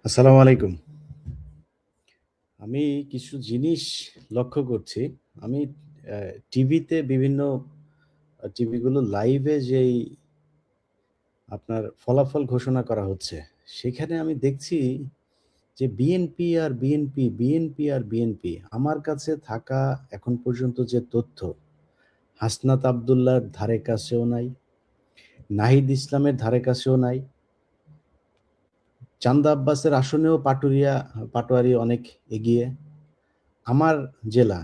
আসসালামু আলাইকুম। আমি কিছু জিনিস লক্ষ্য করছি। আমি টিভিতে বিভিন্ন টিভিগুলো লাইভে যেই আপনার ফলাফল ঘোষণা করা হচ্ছে, সেখানে আমি দেখছি যে বিএনপি আর বিএনপি, বিএনপি আর বিএনপি। আমার কাছে থাকা এখন পর্যন্ত যে তথ্য, হাসনাত আব্দুল্লাহর ধারে কাছেও নাই, নাহিদ ইসলামের ধারে কাছেও নাই, চান্দা আব্বাসের আসনেও পাটোয়ারি অনেক এগিয়ে। আমার জেলা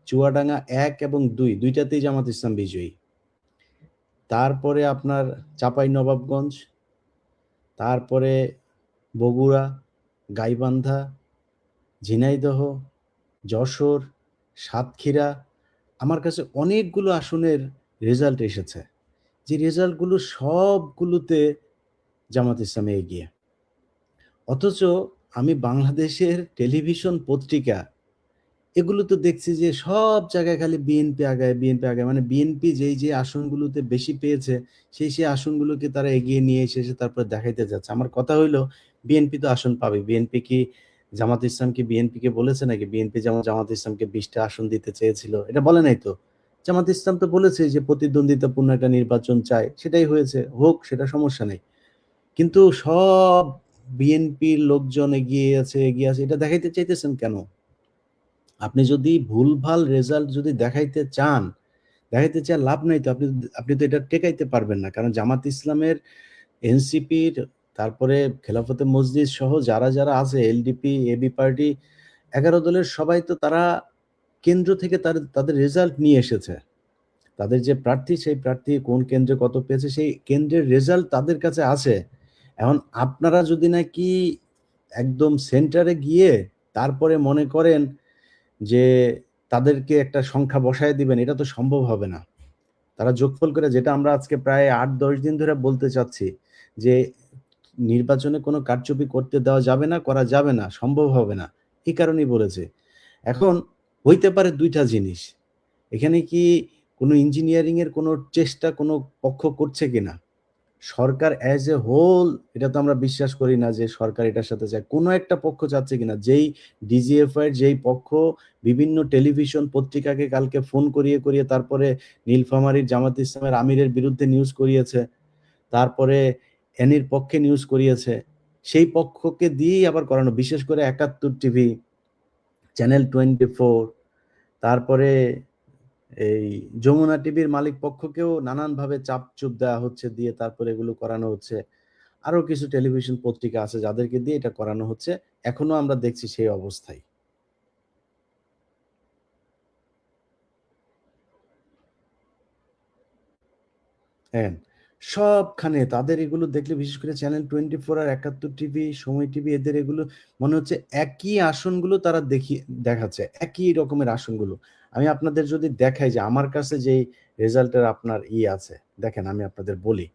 চুয়াডাঙ্গা ১ এবং ২ টাতেই জামাত ইসলাম বিজয়ী। তারপরে আপনার চাঁপাইনবাবগঞ্জ, তারপরে বগুড়া, গাইবান্ধা, ঝিনাইদহ, যশোর, সাতক্ষীরা। আমার কাছে অনেকগুলো আসনের রেজাল্ট এসেছে। যে রেজাল্টগুলো সবগুলোতে জামাত ইসলামে এগিয়ে। অথচ আমি বাংলাদেশের টেলিভিশন পত্রিকা এগুলো তো দেখছি যে সব জায়গায় খালি বিএনপি আগায়, বিএনপি আগায়। মানে বিএনপি যে আসনগুলোতে বেশি পেয়েছে, সেই আসনগুলোকে তারা এগিয়ে নিয়ে এসে তারপরে দেখাইতে যাচ্ছে। আমার কথা হইলো বিএনপি তো আসন পাবে। বিএনপি কি জামাত ইসলাম কি বিএনপিকে বলেছে নাকি? বিএনপি যেমন জামাত ইসলামকে ২০ টা আসন দিতে চেয়েছিল। এটা বলে নাই তো। জামাত ইসলাম তো বলেছে যে প্রতিদ্বন্দ্বিতাপূর্ণ একটা নির্বাচন চায়। সেটাই হয়েছে। হোক, সেটা সমস্যা নাই। কিন্তু সব বিএনপির লোকজন এগিয়ে আছে। এটা দেখাইতে চাইতেছেন কেন? আপনি যদি ভুলভাল রেজাল্ট যদি দেখাইতে চান, দেখাইতে চায় লাভ নাই তো। আপনি তো এটা টেকাইতে পারবেন না। কারণ জামাত ইসলামের, এনসিপির, তারপরে খেলাফতে মজলিস সহ যারা আছে, এলডিপি, এবি পার্টি, ১১ দলের সবাই তো তারা কেন্দ্র থেকে তাদের রেজাল্ট নিয়ে এসেছে। তাদের যে প্রার্থী, সেই প্রার্থী কোন কেন্দ্রে কত পেয়েছে, সেই কেন্দ্রের রেজাল্ট তাদের কাছে আছে। এখন আপনারা যদি নাকি একদম সেন্টারে গিয়ে তারপরে মনে করেন যে তাদেরকে একটা সংখ্যা বসায় দিবেন, এটা তো সম্ভব হবে না। তারা যোগফল করে, যেটা আমরা আজকে প্রায় ৮-১০ দিন ধরে বলতে চাচ্ছি, যে নির্বাচনে কোনো কারচুপি করতে দেওয়া যাবে না, করা যাবে না, সম্ভব হবে না। এই কারণেই বলেছে। এখন হইতে পারে ২ টা জিনিস। এখানে কি কোনো ইঞ্জিনিয়ারিং এর কোনো চেষ্টা কোনো পক্ষ করছে কিনা? সরকার অ্যাজ এ হোল, এটা তো আমরা বিশ্বাস করি না যে সরকার এটার সাথে চায়। কোনো একটা পক্ষ চাচ্ছে কিনা? যেই ডিজিএফআই এর যেই পক্ষ বিভিন্ন টেলিভিশন পত্রিকাকে কালকে ফোন করিয়ে তারপরে নীলফামারীর জামাত ইসলামের আমিরের বিরুদ্ধে নিউজ করিয়েছে। তারপরে এনির পক্ষে নিউজ করিয়েছে। সেই পক্ষকে দিয়েই আবার করানো। বিশেষ করে ৭১ টিভি, চ্যানেল 24, তারপরে এই যমুনা টিভির মালিক পক্ষকেও নানানভাবে চাপ-চুপ দেওয়া হচ্ছে, দিয়ে তারপরে এগুলো করানো হচ্ছে। আরো কিছু টেলিভিশন পত্রিকা আছে যাদেরকে দিয়ে এটা করানো হচ্ছে। এখনো আমরা দেখছি সেই অবস্থাই। হ্যাঁ, সবখানে তাদের এগুলো দেখলে, বিশেষ করে চ্যানেল 24 আর ৭১ টিভি, সময় টিভি, এদের এগুলো মনে হচ্ছে একই আসনগুলো তারা দেখাচ্ছে। একই রকমের আসনগুলো। আমি আপনাদের যদি দেখাই যে আমার কাছে যেই রেজাল্টের আপনার আছে, দেখেন আমি আপনাদের বলি।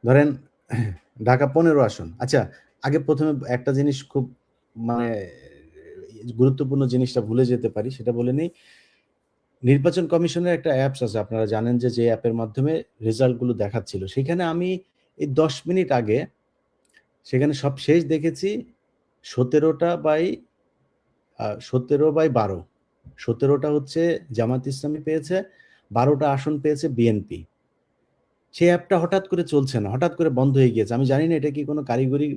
ধরেন ঢাকা ১৫ আসন। আচ্ছা, আগে ১ম এ একটা জিনিস খুব মানে গুরুত্বপূর্ণ জিনিসটা ভুলে যেতে পারি, সেটা বলে নেই। নির্বাচন কমিশনের একটা অ্যাপস আছে। আপনারা জানেন যে অ্যাপের মাধ্যমে রেজাল্ট গুলো দেখাচ্ছিল। সেখানে আমি এই ১০ মিনিট আগে সেখানে সবশেষ দেখেছি ১৭ টা বাই ১৭/১২। ১৭ টা হচ্ছে জামাত ইসলামী পেয়েছে, ১২ টা আসন পেয়েছে বিএনপি। সেই অ্যাপটা হঠাৎ করে চলছে না। হঠাৎ করে বন্ধ হয়ে গিয়েছে। আমি জানি না এটা কি কোনো কারিগরি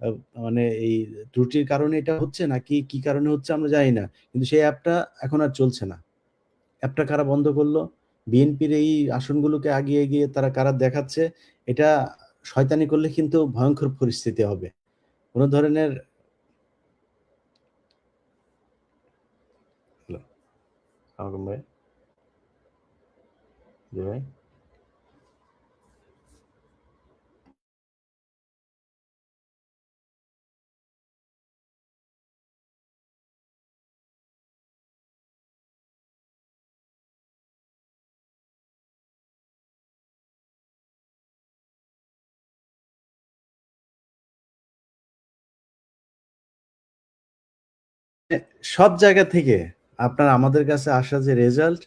আ মানে এই ত্রুটির কারণে এটা হচ্ছে নাকি কি কারণে হচ্ছে আমরা জানি না। কিন্তু সেই অ্যাপটা এখন আর চলছে না। অ্যাপটা কারা বন্ধ করলো? বিএনপির এই আসনগুলোকে এগিয়ে তারা কারা দেখাচ্ছে? এটা শয়তানি করলে কিন্তু ভয়ংকর পরিস্থিতি হবে। কোন ধরনের হ্যালো, সালাম ভাই। জি ভাই। সব জায়গা থেকে আপনার আমাদের কাছে আসা যে রেজাল্ট,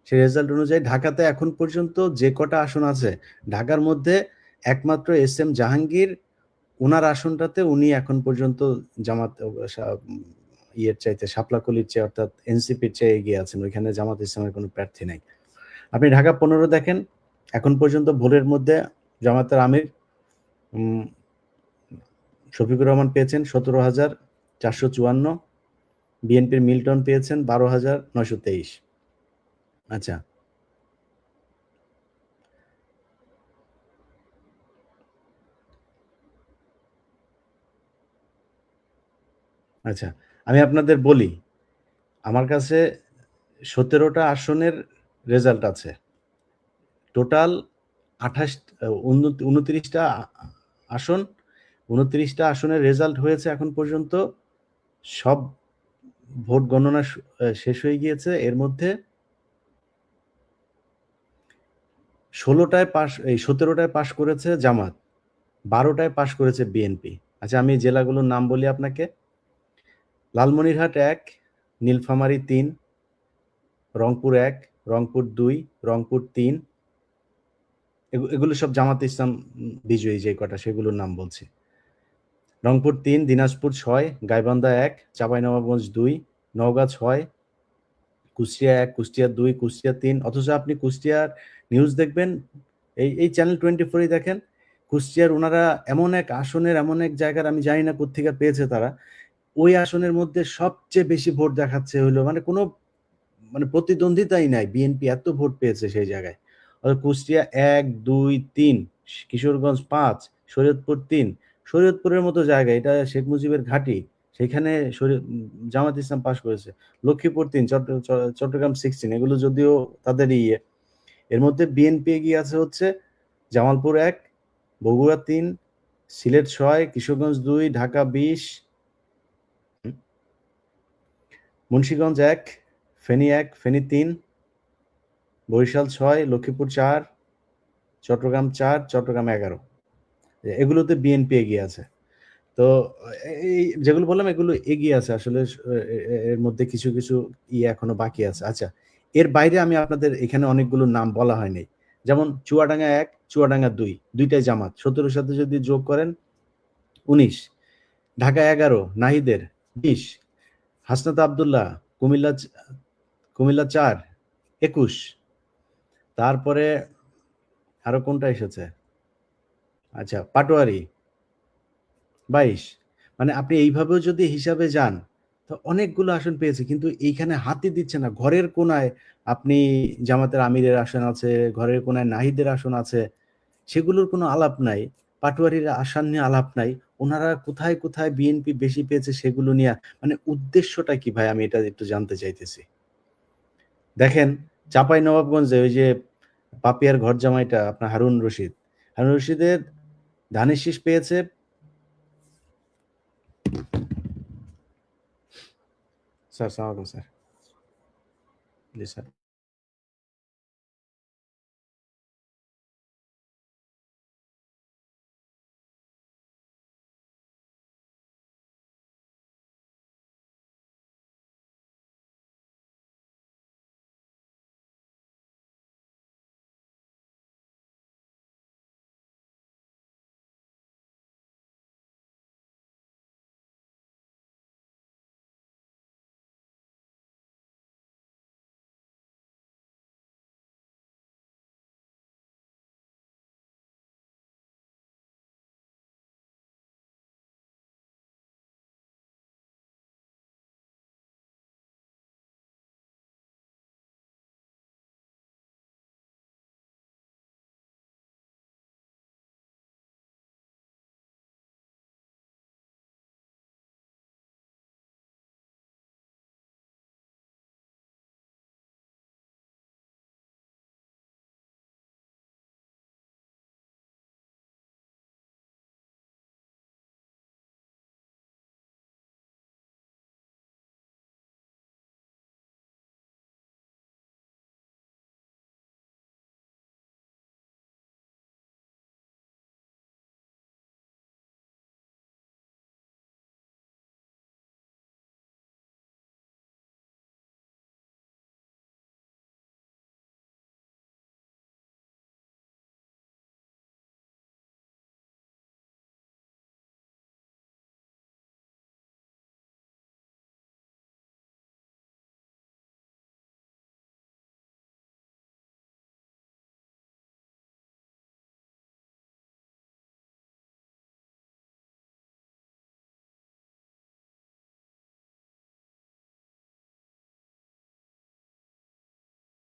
সেই রেজাল্ট অনুযায়ী ঢাকাতে এখন পর্যন্ত যে কটা আসন আছে, ঢাকার মধ্যে একমাত্র এস এম জাহাঙ্গীর, উনার আসনটাতে উনি এখন পর্যন্ত জামাত ইয়ের চাইতে, শাপলাকলির চেয়ে অর্থাৎ এনসিপির চেয়ে এগিয়ে আছেন। ওইখানে জামাত ইসলামের কোনো প্রার্থী নাই। আপনি ঢাকা ১৫ দেখেন, এখন পর্যন্ত ভোটের মধ্যে জামাতের আমির শফিকুর রহমান পেয়েছেন ১৭,৪৫৪, বিএনপির মিল্টন পেয়েছেন ১২,৯২৩। আচ্ছা, আচ্ছা, আমি আপনাদের বলি, আমার কাছে ১৭টা আসনের রেজাল্ট আছে। টোটাল ২৮ ২৯টা আসন, ২৯টা আসনের রেজাল্ট হয়েছে এখন পর্যন্ত। সব ভোট গণনা শেষ হয়ে গিয়েছে। এর মধ্যে ১৭টায় পাস করেছে জামাত, ১২টায় পাস করেছে বিএনপি। আচ্ছা, আমি জেলাগুলোর নাম বলি আপনাকে। লালমনিরহাট ১, নীলফামারী ৩, রংপুর ১, রংপুর ২, রংপুর ৩। এগুলো সব জামাতে ইসলাম বিজয়ী যে কটা, সেগুলোর নাম বলছি। রংপুর ৩, দিনাজপুর ৬, গাইবান্ধা ১, চাঁপাইনবাবগঞ্জ ২, নওগাঁ ৬, কুষ্টিয়া ১, কুষ্টিয়া ২, কুষ্টিয়া ৩। অথচ আপনি কুষ্টিয়ার নিউজ দেখবেন, এই চ্যানেল 24ই দেখেন, কুষ্টিয়ার ওনারা এমন এক আসনের, এমন এক জায়গার, আমি জানি না কোত্থেকে পেয়েছে তারা, ওই আসনের মধ্যে সবচেয়ে বেশি ভোট দেখাচ্ছে হইলো, মানে কোনো প্রতিদ্বন্দ্বিতাই নাই, বিএনপি এত ভোট পেয়েছে সেই জায়গায়। কুষ্টিয়া ১, ২, ৩, কিশোরগঞ্জ ৫, শরীয়তপুর ৩। শরীয়তপুরের মতো জায়গা, এটা শেখ মুজিবের ঘাঁটি, সেখানে জামাত ইসলাম পাস করেছে। লক্ষ্মীপুর ৩, চট্টগ্রাম 16, এগুলো যদিও তাদের ইয়ে। এর মধ্যে বিএনপি এগিয়ে আছে হচ্ছে জামালপুর ১, বগুড়া ৩, সিলেট ৬, কিশোরগঞ্জ ২, ঢাকা ২০, মুন্সিগঞ্জ ১, ফেনী ১, ফেনী ৩, বরিশাল ৬, লক্ষ্মীপুর ৪, চট্টগ্রাম ৪, চট্টগ্রাম ১১। এগুলোতে বিএনপি এগিয়ে আছে। তো এই যেগুলো বললাম এগুলো এগিয়ে আছে আসলে। এর মধ্যে কিছু, কিছু এখনো বাকি আছে। আচ্ছা, এর বাইরে আমি আপনাদের এখানে অনেকগুলো নাম বলা হয় নাই। যেমন চুয়াডাঙ্গা ১, চুয়াডাঙ্গা ২, ২ টাই জামাত। ১৭ র সাথে যদি যোগ করেন ১৯, ঢাকা ১১, নাহিদের ২০, হাসনাত আব্দুল্লাহ, কুমিল্লা ৪, ২১। তারপরে আরো কোনটা এসেছে? আচ্ছা, পাটোয়ারি ২২। মানে আপনি এইভাবেও যদি হিসাবে যান, তো অনেকগুলো আসন পেয়েছে। কিন্তু এইখানে হাতই দিচ্ছে না। ঘরের কোনায় আপনি জামাতের আমিরের আসন আছে, ঘরের কোনায় নাহিদের আসন আছে। সেগুলোর কোনো আলাপ নাই। পাটোয়ারির আসন নিয়ে আলাপ নাই। উনারা কোথায়, কোথায় বিএনপি বেশি পেয়েছে সেগুলো নিয়ে, মানে উদ্দেশ্যটা কি ভাই, আমি এটা একটু জানতে চাইতেছি। দেখেন, চাঁপাইনবাবগঞ্জে ওই যে পাপিয়ার ঘর জামাইটা আপনার হারুন রশিদ। হারুন রশিদের ধানের শীষ পেয়েছে। স্যার, সালাম আলাইকুম স্যার। জি স্যার।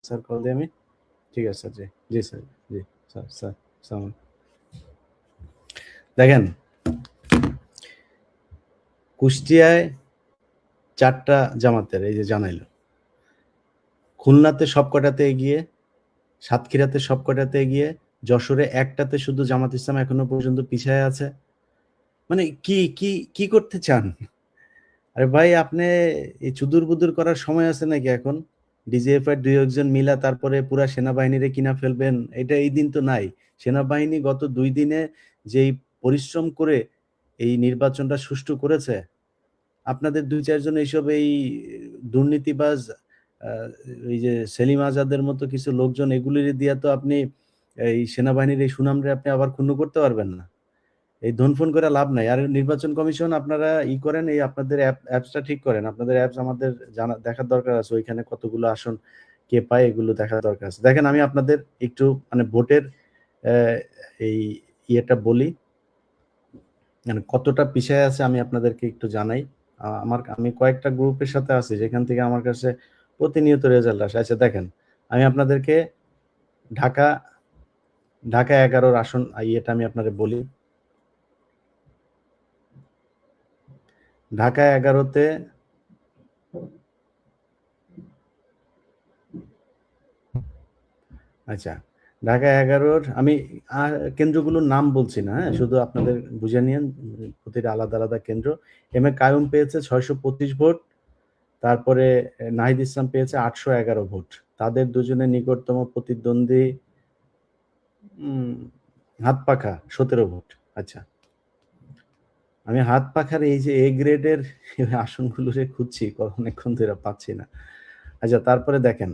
স্যার কল দিই আমি। ঠিক আছে স্যার, জি জি স্যার, জি স্যার স্যার সালাম। দেখেন, কুষ্টিয়ায় 4টা জামাতের এই যে জানাইলো, খুলনাতে সবকটাতে এগিয়ে, সাতক্ষীরাতে সবকটাতে এগিয়ে, যশোরে একটাতে শুধু জামাত ইসলাম এখনো পর্যন্ত পিছায় আছে। মানে কি কি কি করতে চান? আরে ভাই, আপনি এই চুদুর-বুদুর করার সময় আছে নাকি এখন? ডিজিএফআই ২-১ জন মিলা তারপরে পুরা সেনাবাহিনীরে কিনা ফেলবেন, এটা এই দিন তো নাই। সেনাবাহিনী গত ২ দিনে যেই পরিশ্রম করে এই নির্বাচনটা সুষ্ঠু করেছে, আপনাদের ২-৪ জন এইসব এই দুর্নীতিবাজ আ এই যে সেলিম আজাদের মতো কিছু লোকজন, এগুলিরে দিয়া তো আপনি এই সেনাবাহিনীর এই সুনামরে আপনি আবার ক্ষুণ্ণ করতে পারবেন না। এই ধনফন করে লাভ নাই। আর নির্বাচন কমিশন আপনারা করেন, এই আপনাদের অ্যাপসটা ঠিক করেন। আপনাদের অ্যাপস আমাদের দেখার দরকার আছে। ওইখানে কতগুলো আসন কে পায় এগুলো দেখার দরকার আছে। দেখেন, আমি আপনাদের একটু মানে ভোটের অ্যা এই বলি। মানে কতটা পিছায় আছে আমি আপনাদেরকে একটু জানাই। আমি কয়েকটা গ্রুপের সাথে আছি যেখান থেকে আমার কাছে প্রতিনিয়ত রেজাল্ট আসে। আচ্ছা দেখেন, আমি আপনাদেরকে ঢাকা ঢাকা ১১ র আসন আমি আপনাদের বলি। ঢাকা ১১ তে আচ্ছা, ঢাকা ১১ র আমি কেন্দ্রগুলোর নাম বলছি না, হ্যাঁ? শুধু আপনাদের বুঝে নিয়েন, প্রতিটা আলাদা, আলাদা কেন্দ্র। এম এ কাইয়ুম পেয়েছে ৬২৫ ভোট। তারপরে নাহিদ ইসলাম পেয়েছে ৮১১ ভোট। তাদের দুজনের নিকটতম প্রতিদ্বন্দ্বী হাতপাখা ১৭ ভোট। আচ্ছা, আমি হাতপাখার এই যে এ গ্রেডের আসনগুলোরে খুঁজছি অনেকক্ষণ ধরে পাচ্ছি না। আচ্ছা, তারপরে দেখেন,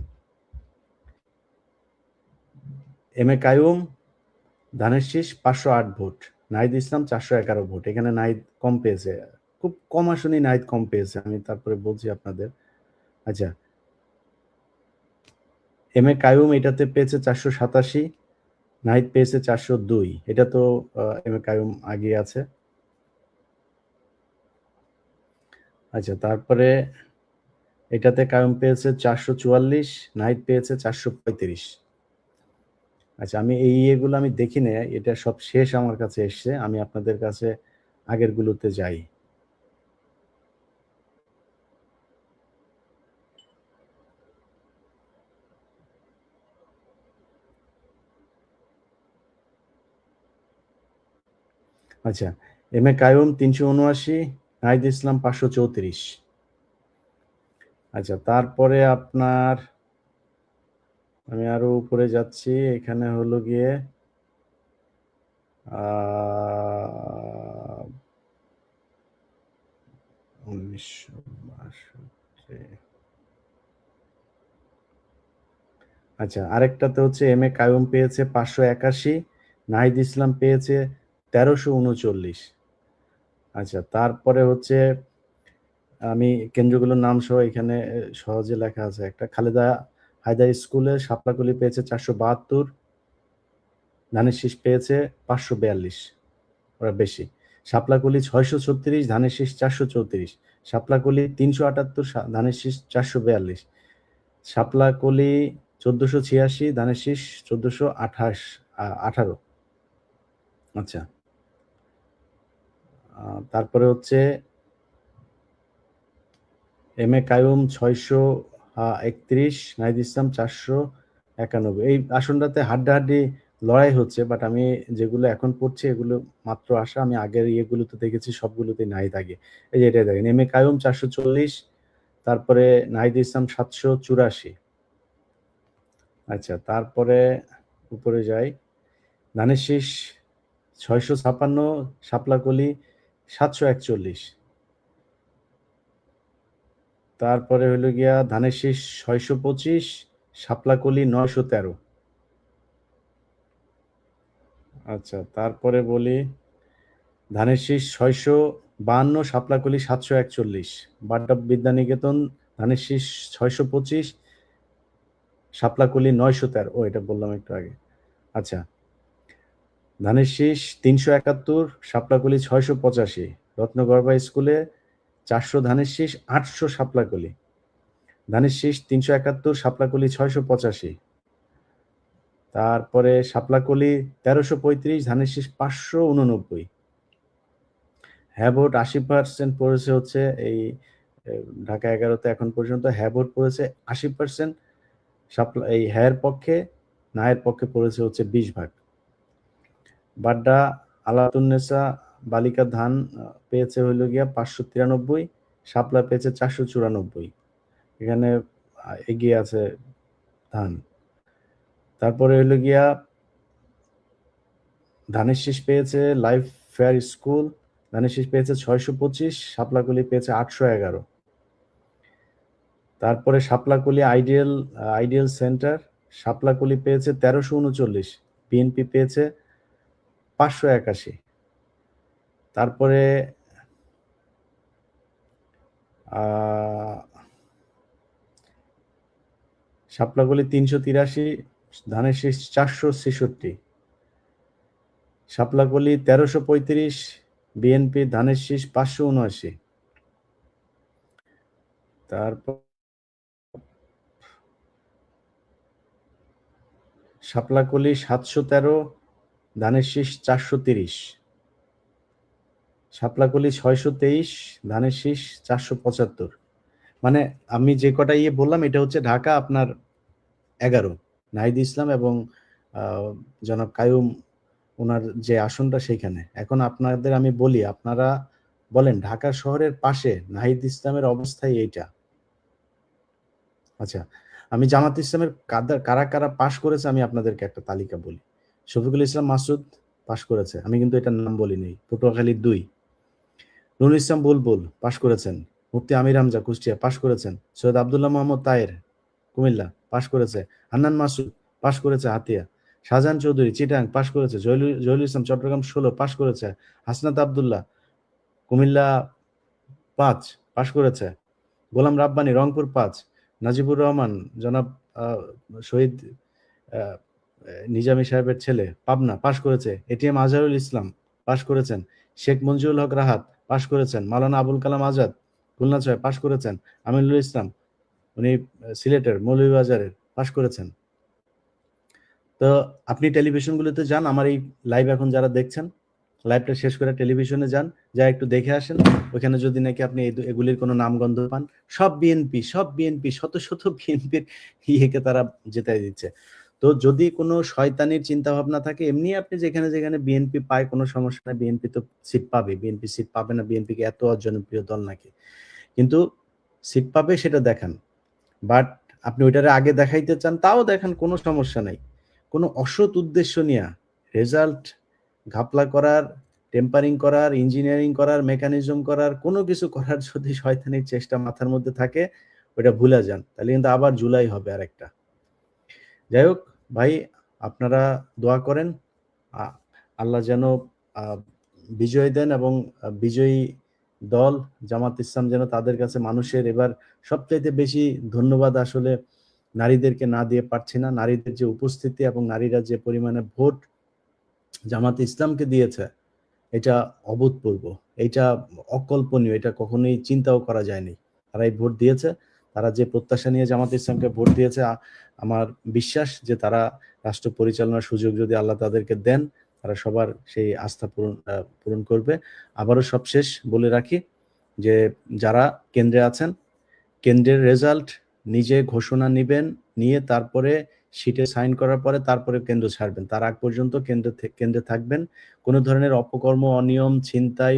এম এ কাইয়ুম, ধানের শীষ ৫০৮ ভোট, নাহিদ ইসলাম ৪১১ ভোট। এখানে নাহিদ কম পেয়েছে, খুব কম আসনই নাহিদ কম পেয়েছে, আমি তারপরে বলছি আপনাদের। আচ্ছা, এম এ কাইয়ুম এটাতে পেয়েছে ৪৮৭, নাহিদ পেয়েছে ৪০২। এটা তো এম এ কাইয়ুম আগে আছে। আচ্ছা, তারপরে এটাতে কাইয়ুম পেয়েছে ৪৪৪, নাহিদ পেয়েছে ৪৩৫। আচ্ছা, আমি এই ইয়েগুলো আমি দেখি না, এটা সব শেষ আমার কাছে এসছে। আমি আপনাদের কাছে আগের গুলোতে যাই। আচ্ছা, এম এ কাইয়ুম ৩৭৯, নাহিদ ইসলাম ৫৩৪। আচ্ছা, তারপরে আপনার আমি আরো উপরে যাচ্ছি, এখানে হলো গিয়ে আহ ১৯৬২। আচ্ছা, আরেকটাতে হচ্ছে এম এ কাইয়ুম পেয়েছে ৫৮১, নাহিদ ইসলাম পেয়েছে ১৩৩৯। আচ্ছা, তারপরে হচ্ছে আমি কেন্দ্রগুলোর নাম সহ এখানে সহজে লেখা আছে। একটা খালেদা হায়দার স্কুলে শাপলাকলি পেয়েছে ৪৭২, ধানের শীষ পেয়েছে ৫৪২, ওরা বেশি। শাপলাকলি ৬৩৬, ধানের শীষ ৪৩৪। শাপলাকলি ৩৭৮, ধানের শীষ ৪৪২। শাপলাকলি ১৪৮৬, ধানের শীষ ১৪১৮। আচ্ছা, তারপরে হচ্ছে এম এ কাইয়ুম ৬৩১, নাহিদ ইসলাম ৪৯১। এই আসনটাতে হাড্ডাহাড্ডি লড়াই হচ্ছে, বাট আমি যেগুলো এখন পড়ছি এগুলো মাত্র আসা। আমি আগের ইয়েগুলোতে দেখেছি সবগুলোতেই নাহিদ আগে। এই যে এটা দেখেন, এম এ কাইয়ুম ৪৪০, তারপরে নাহিদ ইসলাম ৭৮৪। আচ্ছা, তারপরে উপরে যাই, ধানের শীষ ৬৫৬, শাপলাকলি ৭৪১। তারপরে হইলো গিয়া ধানের শীষ ৬২৫, শাপলাকলি ৯১৩। আচ্ছা, তারপরে বলি ধানের শীষ ৬৫২, শাপলাকলি ৭৪১। বাড্ডা বিদ্যানিকেতন ধানের শীষ ৬২৫, শাপলাকলি ৯১৩। ও, এটা বললাম একটু আগে। আচ্ছা, ধানের শীষ ৩৭১, শাপলাকলি ৬৮৫। রত্নগর্ভা স্কুলে ৪০০ ধানের শীষ, ৮০০ শাপলাকলি। ধানের শীষ 371, শাপলাকলি 685, তারপরে শাপলাকলি 1335, ধানের শীষ 589। হ্যাঁ ভোট 80% পড়েছে হচ্ছে এই ঢাকা 11তে এখন পর্যন্ত হ্যাঁ ভোট পড়েছে 80%, এই হ্যাঁ পক্ষে, না এর পক্ষে পড়েছে হচ্ছে 20 ভাগ। বাড্ডা আলাতুন্নেসা বালিকা ধান পেয়েছে হইল গিয়া 593, শাপলা পেয়েছে 494, এখানে এগিয়ে আছে ধান। তারপরে হইল গিয়া ধানের শীষ পেয়েছে লাইফ ফেয়ার স্কুল, ধানের শীষ পেয়েছে 625, শাপলাকলি পেয়েছে 811। তারপরে শাপলাকলি আইডিয়াল সেন্টার, শাপলাকলি পেয়েছে 1339, বিএনপি পেয়েছে 581। তারপরে শাপলাকলি 383, ধানের শীষ 466। শাপলাকলি 1335, বিএনপি ধানের শীষ 579। তারপর শাপলাকলি 713, ধানের শীষ 430। শাপলাকলি 623, ধানের শীষ 475। মানে আমি যে কটা বললাম এটা হচ্ছে ঢাকা আপনার 11, নাহিদ ইসলাম এবং জনাব কায়ুম ওনার যে আসনটা সেইখানে। এখন আপনাদের আমি বলি, আপনারা বলেন ঢাকা শহরের পাশে নাহিদ ইসলামের অবস্থায় এইটা। আচ্ছা, আমি জামাত ইসলামের কারা কারা পাশ করেছে আমি আপনাদেরকে একটা তালিকা বলি। শফিকুল ইসলাম মাসুদ পাশ করেছে, আমি কিন্তু এটার নাম বলিনি। পটুয়াখালী 2। নুরুল ইসলাম বুলবুল পাশ করেছেন। মুফতি আমির হামজা কুষ্টিয়া পাশ করেছেন। সৈয়দ আব্দুল্লাহ মোহাম্মদ তায়ের কুমিল্লা পাশ করেছে। হান্নান মাসুদ পাশ করেছে হাতিয়া। শাহজাহান চৌধুরী চিটাং পাশ করেছে। জহিরুল ইসলাম চট্টগ্রাম 16 পাশ করেছে। হাসনাত আব্দুল্লাহ কুমিল্লা 5 পাশ করেছে। গোলাম রাব্বানী রংপুর 5। নাজিবুর রহমান জনাব শহীদ নিজামী সাহেবের ছেলে পাবনা পাশ করেছে। এটিএম আজহারুল ইসলাম পাশ করেছেন। শেখ মঞ্জুরুল হক রাহাত পাশ করেছেন। মাওলানা আবুল কালাম আজাদ খুলনা 6 পাশ করেছেন। আমিনুল ইসলাম উনি সিলেটের মৌলভীবাজারের পাশ করেছেন। তো আপনি টেলিভিশনগুলোতে যান, আমার এই লাইভ এখন যারা দেখছেন, লাইভটা শেষ করে টেলিভিশনে যান, যা একটু দেখে আসেন। ওখানে যদি নাকি আপনি এগুলির কোনো নামগন্ধ পান, সব বিএনপি শত শত বিএনপির ইয়েকে তারা জেতাই দিচ্ছে। তো যদি কোনো শয়তানির চিন্তা ভাবনা থাকে, এমনি আপনি যেখানে যেখানে বিএনপি পায় কোনো সমস্যা নাই, বিএনপি তো সিট পাবে। বিএনপি সিট পাবে না, বিএনপিকে এত অজনপ্রিয় দল নাকি? কিন্তু সিট পাবে সেটা দেখান। বাট আপনি ওইটারে আগে দেখাইতে চান, তাও দেখান, কোনো সমস্যা নাই। কোনো অসৎ উদ্দেশ্য নিয়ে রেজাল্ট ঘাপলা করার, টেম্পারিং করার, ইঞ্জিনিয়ারিং করার, মেকানিজম করার, কোনো কিছু করার যদি শয়তানির চেষ্টা মাথার মধ্যে থাকে, ওইটা ভুলে যান, তাহলে কিন্তু আবার জুলাই হবে আরেকটা। যাই হোক ভাই, আপনারা দোয়া করেন আল্লাহ যেন বিজয় দেন এবং বিজয়ী দল জামাত ইসলাম যেন তাদের কাছে মানুষের এবার সবচাইতে বেশি ধন্যবাদ আসলে নারীদেরকে না দিয়ে পারছি না। নারীদের যে উপস্থিতি এবং নারীরা যে পরিমাণে ভোট জামাত ইসলামকে দিয়েছে, এটা অভূতপূর্ব, এটা অকল্পনীয়, এটা কখনোই চিন্তাও করা যায়নি। তারা এই ভোট দিয়েছে, তারা যে প্রত্যাশা নিয়ে জামাত ইসলামকে ভোট দিয়েছে, আমার বিশ্বাস যে তারা রাষ্ট্র পরিচালনার সুযোগ যদি আল্লাহ তাদেরকে দেন, তারা সবার সেই আস্থা পূরণ করবে। আবারও সবশেষ বলে রাখি যে যারা কেন্দ্রে আছেন, কেন্দ্রের রেজাল্ট নিজে ঘোষণা নিবেন, নিয়ে তারপরে শিটে সাইন করার পরে তারপরে কেন্দ্র ছাড়বেন। তার আগ পর্যন্ত কেন্দ্রে থাকবেন। কোনো ধরনের অপকর্ম, অনিয়ম, ছিনতাই,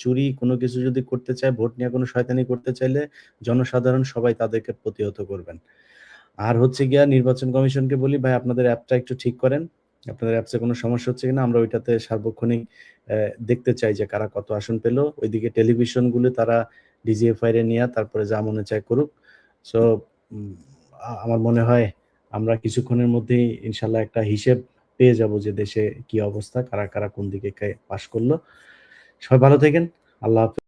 চুরি কোনো কিছু যদি করতে চায়, ভোট নিয়ে কোনো শয়তানি করতে চাইলে জনসাধারণ সবাই তাদেরকে প্রতিহত করবেন। আর হচ্ছে গিয়া নির্বাচন কমিশনকে বলি, ভাই আপনাদের অ্যাপটা একটু ঠিক করেন। আপনাদের অ্যাপসে কোনো সমস্যা হচ্ছে কিনা আমরা ওইটাতে সার্বক্ষণিক দেখতে চাই যে কারা কত আসন পেল। ওইদিকে টেলিভিশনগুলো তারা ডিজিএফআই রে নিয়ে তারপরে যা মনে চায় করুক। সো আমার মনে হয় আমরা কিছুক্ষণের মধ্যেই ইনশাল্লাহ একটা হিসেব পেয়ে যাব যে দেশে কি অবস্থা, কারা কারা কোন দিকে পাস করলো। সবাই ভালো থাকেন। আল্লাহ হাফেজ।